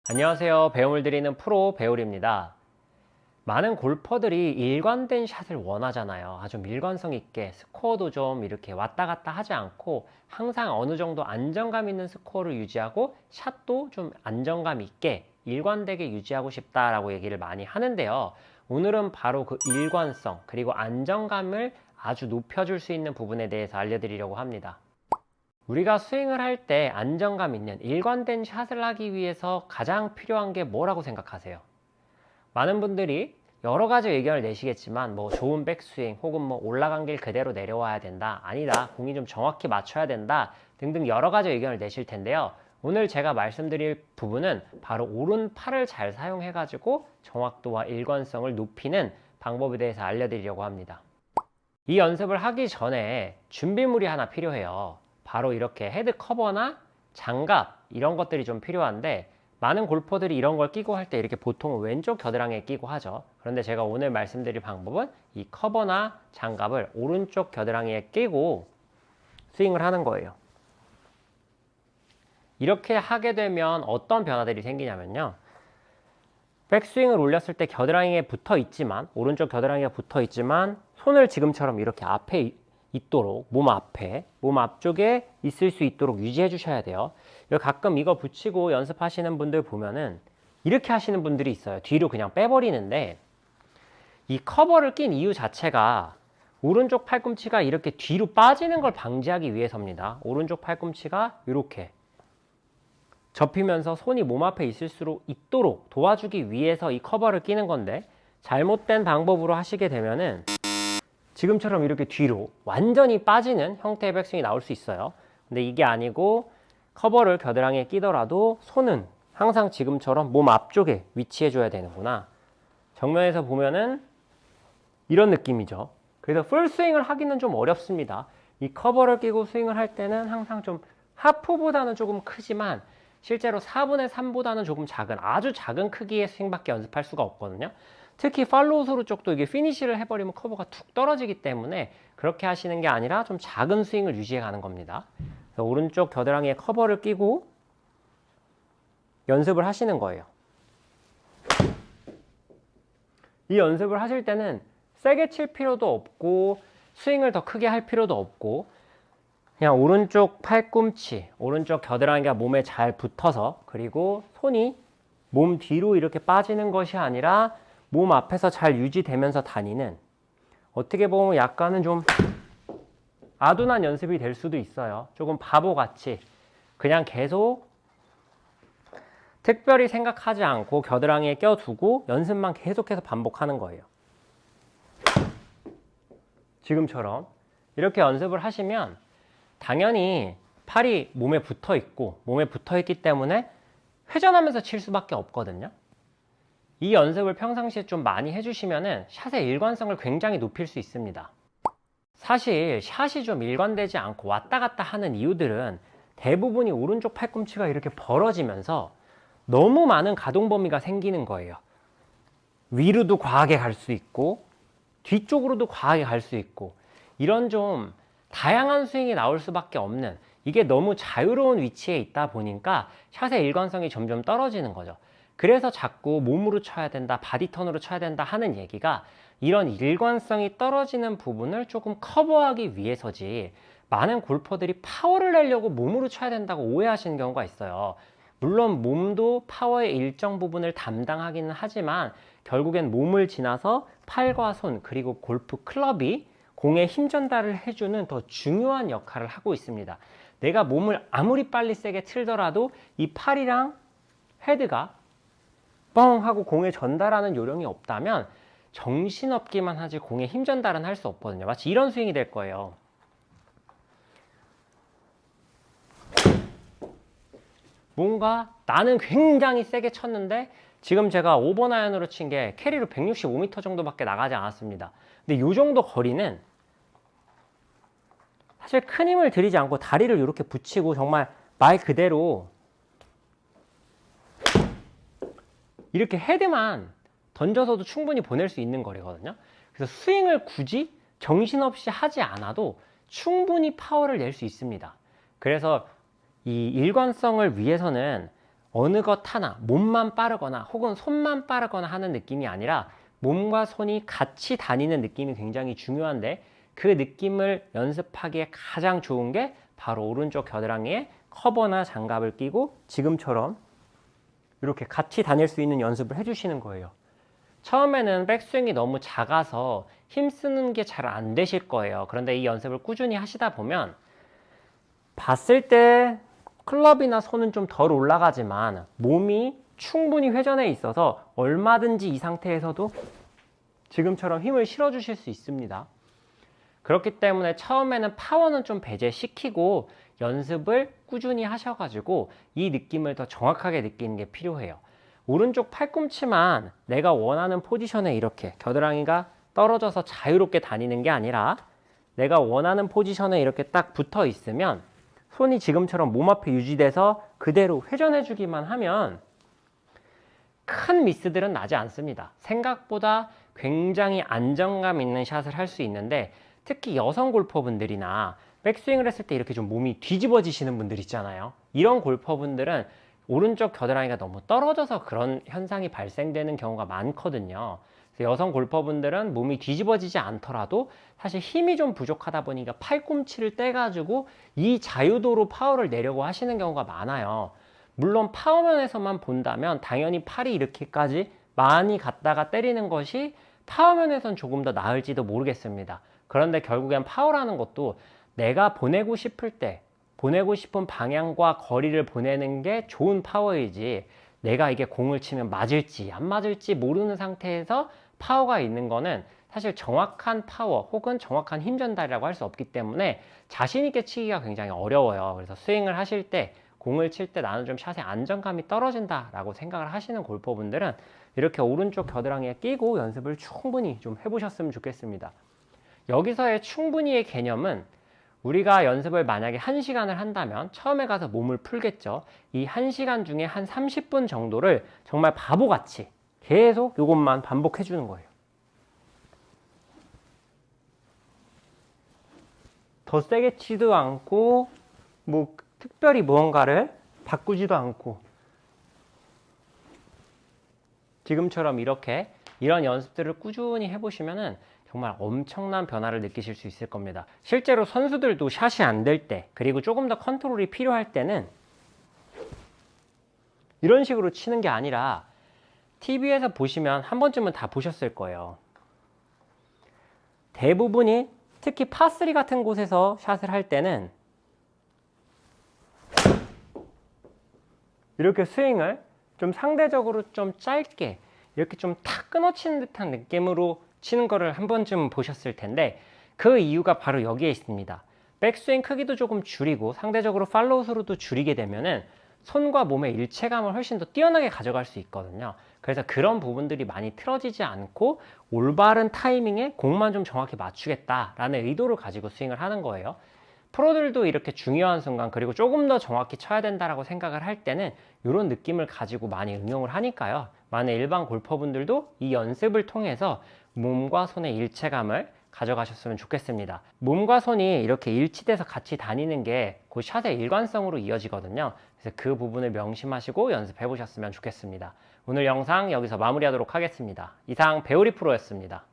안녕하세요. 배움을 드리는 프로 배울입니다. 많은 골퍼들이 일관된 샷을 원하잖아요. 아주 밀관성 있게 스코어도 좀 이렇게 왔다 갔다 하지 않고 항상 어느 정도 안정감 있는 스코어를 유지하고 샷도 좀 안정감 있게 일관되게 유지하고 싶다라고 얘기를 많이 하는데요. 오늘은 바로 그 일관성 그리고 안정감을 아주 높여줄 수 있는 부분에 대해서 알려드리려고 합니다. 우리가 스윙을 할 때 안정감 있는 일관된 샷을 하기 위해서 가장 필요한 게 뭐라고 생각하세요? 많은 분들이 여러 가지 의견을 내시겠지만 뭐 좋은 백스윙 혹은 뭐 올라간 길 그대로 내려와야 된다, 아니다, 공이 좀 정확히 맞춰야 된다 등등 여러 가지 의견을 내실 텐데요. 오늘 제가 말씀드릴 부분은 바로 오른팔을 잘 사용해 가지고 정확도와 일관성을 높이는 방법에 대해서 알려드리려고 합니다. 이 연습을 하기 전에 준비물이 하나 필요해요. 바로 이렇게 헤드 커버나 장갑 이런 것들이 좀 필요한데, 많은 골퍼들이 이런 걸 끼고 할 때 이렇게 보통 왼쪽 겨드랑이에 끼고 하죠. 그런데 제가 오늘 말씀드릴 방법은 이 커버나 장갑을 오른쪽 겨드랑이에 끼고 스윙을 하는 거예요. 이렇게 하게 되면 어떤 변화들이 생기냐면요, 백스윙을 올렸을 때 겨드랑이에 붙어 있지만, 오른쪽 겨드랑이가 붙어 있지만 손을 지금처럼 이렇게 앞에 있도록, 몸 앞쪽에 있을 수 있도록 유지해 주셔야 돼요. 가끔 이거 붙이고 연습하시는 분들 보면은 이렇게 하시는 분들이 있어요. 뒤로 그냥 빼버리는데, 이 커버를 낀 이유 자체가 오른쪽 팔꿈치가 이렇게 뒤로 빠지는 걸 방지하기 위해서입니다. 오른쪽 팔꿈치가 이렇게 접히면서 손이 몸 앞에 있도록 도와주기 위해서 이 커버를 끼는 건데, 잘못된 방법으로 하시게 되면은 지금처럼 이렇게 뒤로 완전히 빠지는 형태의 백스윙이 나올 수 있어요. 근데 이게 아니고 커버를 겨드랑이에 끼더라도 손은 항상 지금처럼 몸 앞쪽에 위치해 줘야 되는구나. 정면에서 보면은 이런 느낌이죠. 그래서 풀스윙을 하기는 좀 어렵습니다. 이 커버를 끼고 스윙을 할 때는 항상 좀 하프보다는 조금 크지만 실제로 4분의 3보다는 조금 작은, 아주 작은 크기의 스윙밖에 연습할 수가 없거든요. 특히 팔로우 스루 쪽도 이게 피니시를 해버리면 커버가 툭 떨어지기 때문에 그렇게 하시는 게 아니라 좀 작은 스윙을 유지해 가는 겁니다. 그래서 오른쪽 겨드랑이에 커버를 끼고 연습을 하시는 거예요. 이 연습을 하실 때는 세게 칠 필요도 없고 스윙을 더 크게 할 필요도 없고, 그냥 오른쪽 팔꿈치, 오른쪽 겨드랑이가 몸에 잘 붙어서, 그리고 손이 몸 뒤로 이렇게 빠지는 것이 아니라 몸 앞에서 잘 유지되면서 다니는, 어떻게 보면 약간은 좀 아둔한 연습이 될 수도 있어요. 조금 바보같이 그냥 계속 특별히 생각하지 않고 겨드랑이에 껴두고 연습만 계속해서 반복하는 거예요. 지금처럼 이렇게 연습을 하시면 당연히 팔이 몸에 붙어 있기 때문에 회전하면서 칠 수밖에 없거든요. 이 연습을 평상시에 좀 많이 해주시면은 샷의 일관성을 굉장히 높일 수 있습니다. 사실 샷이 좀 일관되지 않고 왔다 갔다 하는 이유들은 대부분이 오른쪽 팔꿈치가 이렇게 벌어지면서 너무 많은 가동 범위가 생기는 거예요. 위로도 과하게 갈 수 있고 뒤쪽으로도 과하게 갈 수 있고, 이런 좀 다양한 스윙이 나올 수밖에 없는, 이게 너무 자유로운 위치에 있다 보니까 샷의 일관성이 점점 떨어지는 거죠. 그래서 자꾸 몸으로 쳐야 된다, 바디턴으로 쳐야 된다 하는 얘기가 이런 일관성이 떨어지는 부분을 조금 커버하기 위해서지, 많은 골퍼들이 파워를 내려고 몸으로 쳐야 된다고 오해하시는 경우가 있어요. 물론 몸도 파워의 일정 부분을 담당하기는 하지만 결국엔 몸을 지나서 팔과 손 그리고 골프 클럽이 공에 힘 전달을 해주는 더 중요한 역할을 하고 있습니다. 내가 몸을 아무리 빨리 세게 틀더라도 이 팔이랑 헤드가 뻥 하고 공에 전달하는 요령이 없다면 정신없기만 하지 공에 힘 전달은 할 수 없거든요. 마치 이런 스윙이 될 거예요. 뭔가 나는 굉장히 세게 쳤는데 지금 제가 5번 아이언으로 친 게 캐리로 165m 정도밖에 나가지 않았습니다. 근데 이 정도 거리는 사실 큰 힘을 들이지 않고 다리를 이렇게 붙이고 정말 말 그대로 이렇게 헤드만 던져서도 충분히 보낼 수 있는 거리거든요. 그래서 스윙을 굳이 정신없이 하지 않아도 충분히 파워를 낼 수 있습니다. 그래서 이 일관성을 위해서는 어느 것 하나, 몸만 빠르거나 혹은 손만 빠르거나 하는 느낌이 아니라 몸과 손이 같이 다니는 느낌이 굉장히 중요한데, 그 느낌을 연습하기에 가장 좋은 게 바로 오른쪽 겨드랑이에 커버나 장갑을 끼고 지금처럼 이렇게 같이 다닐 수 있는 연습을 해주시는 거예요. 처음에는 백스윙이 너무 작아서 힘쓰는 게 잘 안 되실 거예요. 그런데 이 연습을 꾸준히 하시다 보면 봤을 때 클럽이나 손은 좀 덜 올라가지만 몸이 충분히 회전에 있어서 얼마든지 이 상태에서도 지금처럼 힘을 실어 주실 수 있습니다. 그렇기 때문에 처음에는 파워는 좀 배제시키고 연습을 꾸준히 하셔가지고 이 느낌을 더 정확하게 느끼는 게 필요해요. 오른쪽 팔꿈치만 내가 원하는 포지션에 이렇게 겨드랑이가 떨어져서 자유롭게 다니는 게 아니라 내가 원하는 포지션에 이렇게 딱 붙어 있으면 손이 지금처럼 몸 앞에 유지돼서 그대로 회전해 주기만 하면 큰 미스들은 나지 않습니다. 생각보다 굉장히 안정감 있는 샷을 할 수 있는데, 특히 여성 골퍼분들이나 백스윙을 했을 때 이렇게 좀 몸이 뒤집어지시는 분들 있잖아요. 이런 골퍼분들은 오른쪽 겨드랑이가 너무 떨어져서 그런 현상이 발생되는 경우가 많거든요. 그래서 여성 골퍼분들은 몸이 뒤집어지지 않더라도 사실 힘이 좀 부족하다 보니까 팔꿈치를 떼가지고 이 자유도로 파워를 내려고 하시는 경우가 많아요. 물론 파워면에서만 본다면 당연히 팔이 이렇게까지 많이 갔다가 때리는 것이 파워면에선 조금 더 나을지도 모르겠습니다. 그런데 결국엔 파워라는 것도 내가 보내고 싶을 때 보내고 싶은 방향과 거리를 보내는 게 좋은 파워이지, 내가 이게 공을 치면 맞을지 안 맞을지 모르는 상태에서 파워가 있는 거는 사실 정확한 파워 혹은 정확한 힘 전달이라고 할 수 없기 때문에 자신 있게 치기가 굉장히 어려워요. 그래서 스윙을 하실 때, 공을 칠 때 나는 좀 샷에 안정감이 떨어진다 라고 생각을 하시는 골퍼분들은 이렇게 오른쪽 겨드랑이에 끼고 연습을 충분히 좀 해보셨으면 좋겠습니다. 여기서의 충분히의 개념은, 우리가 연습을 만약에 1시간을 한다면 처음에 가서 몸을 풀겠죠. 이 1시간 중에 한 30분 정도를 정말 바보같이 계속 이것만 반복해 주는 거예요. 더 세게 치지도 않고 뭐 특별히 무언가를 바꾸지도 않고 지금처럼 이렇게 이런 연습들을 꾸준히 해보시면은 정말 엄청난 변화를 느끼실 수 있을 겁니다. 실제로 선수들도 샷이 안 될 때, 그리고 조금 더 컨트롤이 필요할 때는 이런 식으로 치는 게 아니라, TV에서 보시면 한 번쯤은 다 보셨을 거예요. 대부분이 특히 파3 같은 곳에서 샷을 할 때는 이렇게 스윙을 좀 상대적으로 좀 짧게 이렇게 좀 탁 끊어치는 듯한 느낌으로 치는 거를 한 번쯤 보셨을 텐데, 그 이유가 바로 여기에 있습니다. 백스윙 크기도 조금 줄이고 상대적으로 팔로우 스루도 줄이게 되면은 손과 몸의 일체감을 훨씬 더 뛰어나게 가져갈 수 있거든요. 그래서 그런 부분들이 많이 틀어지지 않고 올바른 타이밍에 공만 좀 정확히 맞추겠다라는 의도를 가지고 스윙을 하는 거예요. 프로들도 이렇게 중요한 순간, 그리고 조금 더 정확히 쳐야 된다라고 생각을 할 때는 이런 느낌을 가지고 많이 응용을 하니까요. 많은 일반 골퍼분들도 이 연습을 통해서 몸과 손의 일체감을 가져가셨으면 좋겠습니다. 몸과 손이 이렇게 일치돼서 같이 다니는 게 그 샷의 일관성으로 이어지거든요. 그래서 그 부분을 명심하시고 연습해 보셨으면 좋겠습니다. 오늘 영상 여기서 마무리하도록 하겠습니다. 이상 배우리 프로였습니다.